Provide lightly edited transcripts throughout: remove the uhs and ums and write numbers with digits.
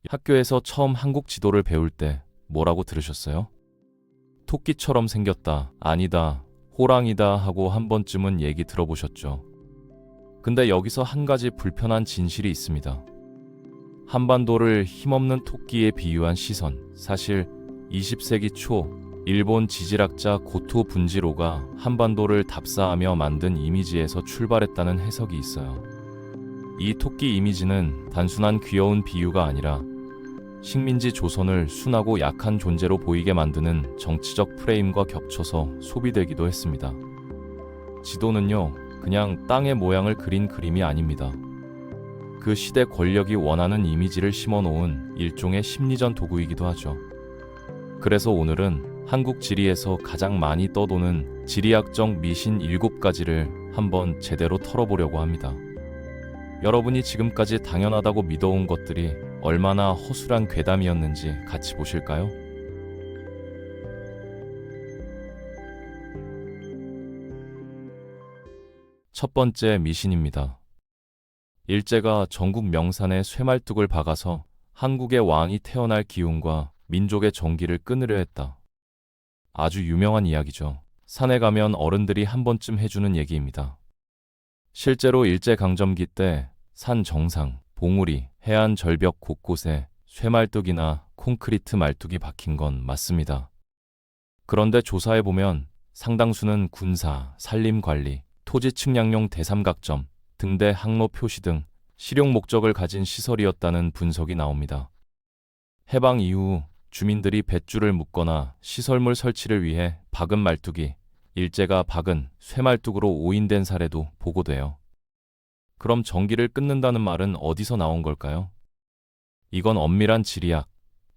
학교에서 처음 한국 지도를 배울 때 뭐라고 들으셨어요? 토끼처럼 생겼다, 아니다, 호랑이다 하고 한 번쯤은 얘기 들어보셨죠. 근데 여기서 한 가지 불편한 진실이 있습니다. 한반도를 힘없는 토끼에 비유한 시선, 사실 20세기 초 일본 지질학자 고토 분지로가 한반도를 답사하며 만든 이미지에서 출발했다는 해석이 있어요. 이 토끼 이미지는 단순한 귀여운 비유가 아니라 식민지 조선을 순하고 약한 존재로 보이게 만드는 정치적 프레임과 겹쳐서 소비되기도 했습니다. 지도는요, 그냥 땅의 모양을 그린 그림이 아닙니다. 그 시대 권력이 원하는 이미지를 심어놓은 일종의 심리전 도구이기도 하죠. 그래서 오늘은 한국 지리에서 가장 많이 떠도는 지리학적 미신 7가지를 한번 제대로 털어보려고 합니다. 여러분이 지금까지 당연하다고 믿어온 것들이 얼마나 허술한 괴담이었는지 같이 보실까요? 첫 번째 미신입니다. 일제가 전국 명산에 쇠말뚝을 박아서 한국의 왕이 태어날 기운과 민족의 정기를 끊으려 했다. 아주 유명한 이야기죠. 산에 가면 어른들이 한 번쯤 해주는 얘기입니다. 실제로 일제강점기 때 산 정상, 봉우리, 해안 절벽 곳곳에 쇠말뚝이나 콘크리트 말뚝이 박힌 건 맞습니다. 그런데 조사해보면 상당수는 군사, 산림관리, 토지 측량용 대삼각점, 등대 항로 표시 등 실용 목적을 가진 시설이었다는 분석이 나옵니다. 해방 이후 주민들이 뱃줄을 묶거나 시설물 설치를 위해 박은 말뚝이 일제가 박은 쇠말뚝으로 오인된 사례도 보고돼요. 그럼 전기를 끊는다는 말은 어디서 나온 걸까요? 이건 엄밀한 지리학,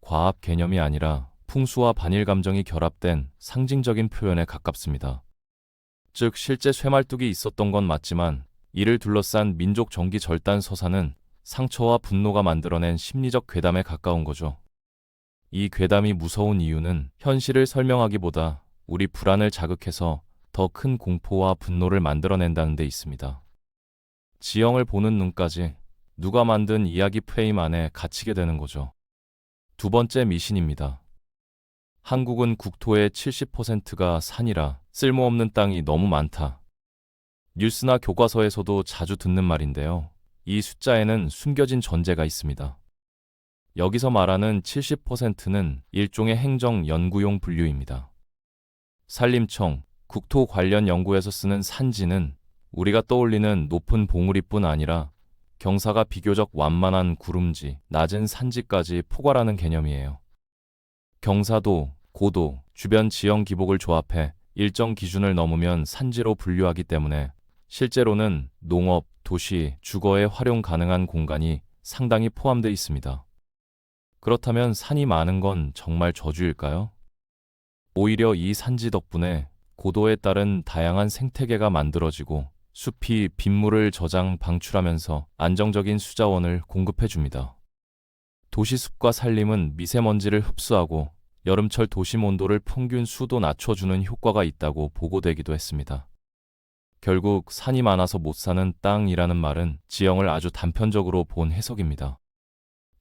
과학 개념이 아니라 풍수와 반일 감정이 결합된 상징적인 표현에 가깝습니다. 즉 실제 쇠말뚝이 있었던 건 맞지만 이를 둘러싼 민족 정기 절단 서사는 상처와 분노가 만들어낸 심리적 괴담에 가까운 거죠. 이 괴담이 무서운 이유는 현실을 설명하기보다 우리 불안을 자극해서 더 큰 공포와 분노를 만들어낸다는 데 있습니다. 지형을 보는 눈까지 누가 만든 이야기 프레임 안에 갇히게 되는 거죠. 두 번째 미신입니다. 한국은 국토의 70%가 산이라 쓸모없는 땅이 너무 많다. 뉴스나 교과서에서도 자주 듣는 말인데요. 이 숫자에는 숨겨진 전제가 있습니다. 여기서 말하는 70%는 일종의 행정 연구용 분류입니다. 산림청, 국토 관련 연구에서 쓰는 산지는 우리가 떠올리는 높은 봉우리뿐 아니라 경사가 비교적 완만한 구름지, 낮은 산지까지 포괄하는 개념이에요. 경사도, 고도, 주변 지형 기복을 조합해 일정 기준을 넘으면 산지로 분류하기 때문에 실제로는 농업, 도시, 주거에 활용 가능한 공간이 상당히 포함되어 있습니다. 그렇다면 산이 많은 건 정말 저주일까요? 오히려 이 산지 덕분에 고도에 따른 다양한 생태계가 만들어지고 숲이 빗물을 저장 방출하면서 안정적인 수자원을 공급해줍니다. 도시숲과 산림은 미세먼지를 흡수하고 여름철 도심 온도를 평균 수도 낮춰주는 효과가 있다고 보고되기도 했습니다. 결국 산이 많아서 못 사는 땅이라는 말은 지형을 아주 단편적으로 본 해석입니다.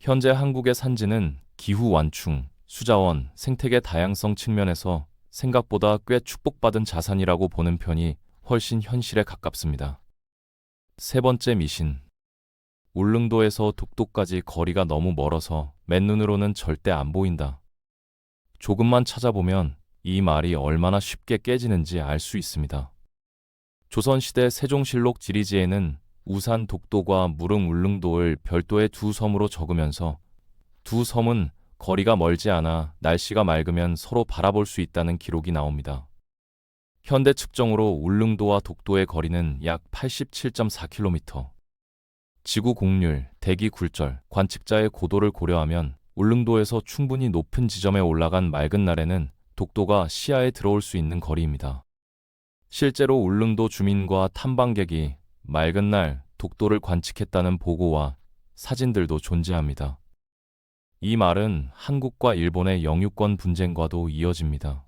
현재 한국의 산지는 기후 완충, 수자원, 생태계 다양성 측면에서 생각보다 꽤 축복받은 자산이라고 보는 편이 훨씬 현실에 가깝습니다. 세 번째 미신. 울릉도에서 독도까지 거리가 너무 멀어서 맨눈으로는 절대 안 보인다. 조금만 찾아보면 이 말이 얼마나 쉽게 깨지는지 알 수 있습니다. 조선시대 세종실록 지리지에는 우산 독도과 무릉 울릉도를 별도의 두 섬으로 적으면서 두 섬은 거리가 멀지 않아 날씨가 맑으면 서로 바라볼 수 있다는 기록이 나옵니다. 현대 측정으로 울릉도와 독도의 거리는 약 87.4km. 지구 곡률, 대기 굴절, 관측자의 고도를 고려하면 울릉도에서 충분히 높은 지점에 올라간 맑은 날에는 독도가 시야에 들어올 수 있는 거리입니다. 실제로 울릉도 주민과 탐방객이 맑은 날 독도를 관측했다는 보고와 사진들도 존재합니다. 이 말은 한국과 일본의 영유권 분쟁과도 이어집니다.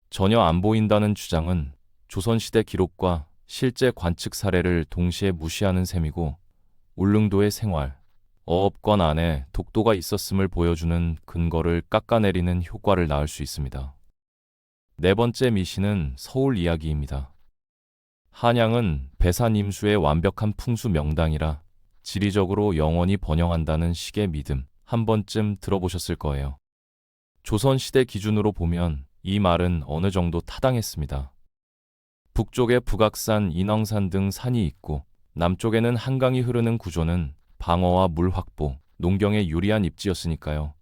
전혀 안 보인다는 주장은 조선시대 기록과 실제 관측 사례를 동시에 무시하는 셈이고 울릉도의 생활, 어업권 안에 독도가 있었음을 보여주는 근거를 깎아내리는 효과를 낳을 수 있습니다. 네 번째 미신은 서울 이야기입니다. 한양은 배산 임수의 완벽한 풍수 명당이라 지리적으로 영원히 번영한다는 식의 믿음 한 번쯤 들어보셨을 거예요. 조선시대 기준으로 보면 이 말은 어느 정도 타당했습니다. 북쪽에 북악산, 인왕산 등 산이 있고 남쪽에는 한강이 흐르는 구조는 방어와 물 확보, 농경에 유리한 입지였으니까요.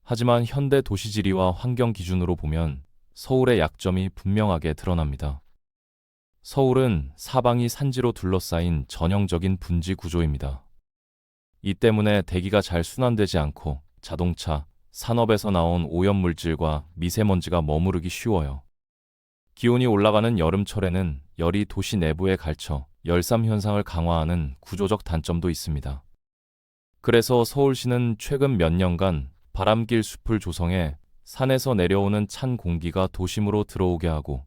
하지만 현대 도시지리와 환경 기준으로 보면 서울의 약점이 분명하게 드러납니다. 서울은 사방이 산지로 둘러싸인 전형적인 분지 구조입니다. 이 때문에 대기가 잘 순환되지 않고 자동차, 산업에서 나온 오염물질과 미세먼지가 머무르기 쉬워요. 기온이 올라가는 여름철에는 열이 도시 내부에 갇혀 열삼 현상을 강화하는 구조적 단점도 있습니다. 그래서 서울시는 최근 몇 년간 바람길 숲을 조성해 산에서 내려오는 찬 공기가 도심으로 들어오게 하고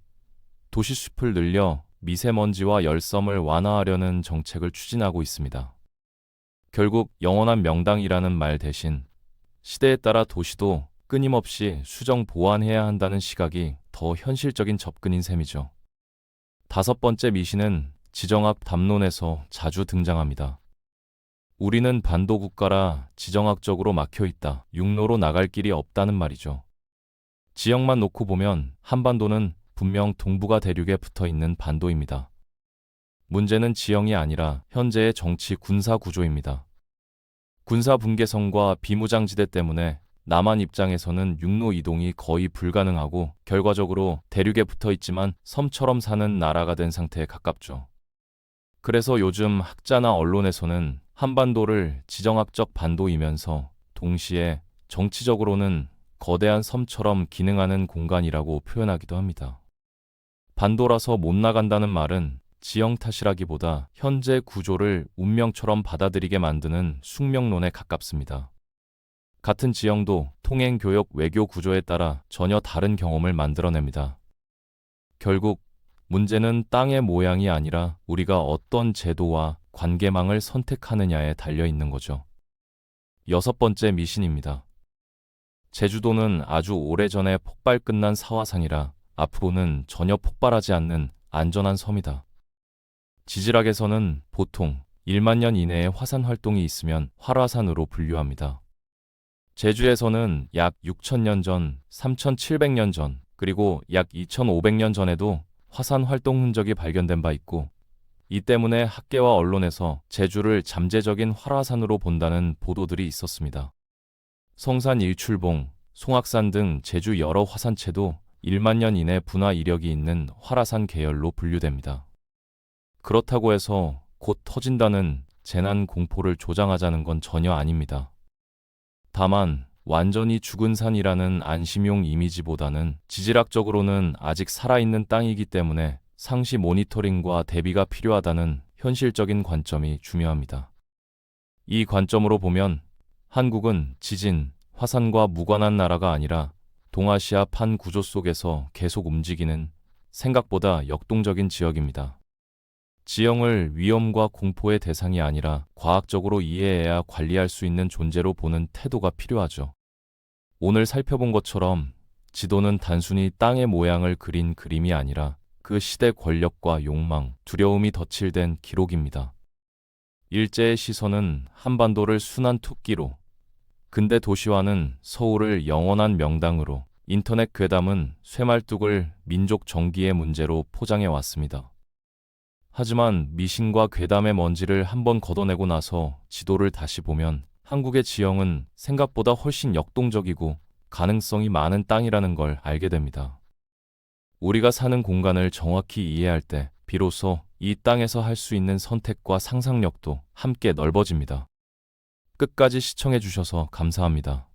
도시숲을 늘려 미세먼지와 열섬을 완화하려는 정책을 추진하고 있습니다. 결국 영원한 명당이라는 말 대신 시대에 따라 도시도 끊임없이 수정 보완해야 한다는 시각이 더 현실적인 접근인 셈이죠. 다섯 번째 미신은 지정학 담론에서 자주 등장합니다. 우리는 반도 국가라 지정학적으로 막혀 있다. 육로로 나갈 길이 없다는 말이죠. 지역만 놓고 보면 한반도는 분명 동북아 대륙에 붙어 있는 반도입니다. 문제는 지형이 아니라 현재의 정치 군사 구조입니다. 군사 분계선과 비무장지대 때문에 남한 입장에서는 육로 이동이 거의 불가능하고 결과적으로 대륙에 붙어 있지만 섬처럼 사는 나라가 된 상태에 가깝죠. 그래서 요즘 학자나 언론에서는 한반도를 지정학적 반도이면서 동시에 정치적으로는 거대한 섬처럼 기능하는 공간이라고 표현하기도 합니다. 반도라서 못 나간다는 말은 지형 탓이라기보다 현재 구조를 운명처럼 받아들이게 만드는 숙명론에 가깝습니다. 같은 지형도 통행, 교역, 외교 구조에 따라 전혀 다른 경험을 만들어냅니다. 결국 문제는 땅의 모양이 아니라 우리가 어떤 제도와 관계망을 선택하느냐에 달려 있는 거죠. 여섯 번째 미신입니다. 제주도는 아주 오래전에 폭발 끝난 사화산이라 앞으로는 전혀 폭발하지 않는 안전한 섬이다. 지질학에서는 보통 1만 년 이내에 화산 활동이 있으면 활화산으로 분류합니다. 제주에서는 약 6,000년 전, 3,700년 전, 그리고 약 2,500년 전에도 화산 활동 흔적이 발견된 바 있고, 이 때문에 학계와 언론에서 제주를 잠재적인 활화산으로 본다는 보도들이 있었습니다. 성산 일출봉, 송악산 등 제주 여러 화산체도 1만 년 이내 분화 이력이 있는 활화산 계열로 분류됩니다. 그렇다고 해서 곧 터진다는 재난 공포를 조장하자는 건 전혀 아닙니다. 다만 완전히 죽은 산이라는 안심용 이미지보다는 지질학적으로는 아직 살아있는 땅이기 때문에 상시 모니터링과 대비가 필요하다는 현실적인 관점이 중요합니다. 이 관점으로 보면 한국은 지진, 화산과 무관한 나라가 아니라 동아시아 판 구조 속에서 계속 움직이는 생각보다 역동적인 지역입니다. 지형을 위험과 공포의 대상이 아니라 과학적으로 이해해야 관리할 수 있는 존재로 보는 태도가 필요하죠. 오늘 살펴본 것처럼 지도는 단순히 땅의 모양을 그린 그림이 아니라 그 시대 권력과 욕망, 두려움이 덧칠된 기록입니다. 일제의 시선은 한반도를 순환 토끼로, 근대 도시화는 서울을 영원한 명당으로, 인터넷 괴담은 쇠말뚝을 민족 정기의 문제로 포장해 왔습니다. 하지만 미신과 괴담의 먼지를 한번 걷어내고 나서 지도를 다시 보면 한국의 지형은 생각보다 훨씬 역동적이고 가능성이 많은 땅이라는 걸 알게 됩니다. 우리가 사는 공간을 정확히 이해할 때 비로소 이 땅에서 할 수 있는 선택과 상상력도 함께 넓어집니다. 끝까지 시청해 주셔서 감사합니다.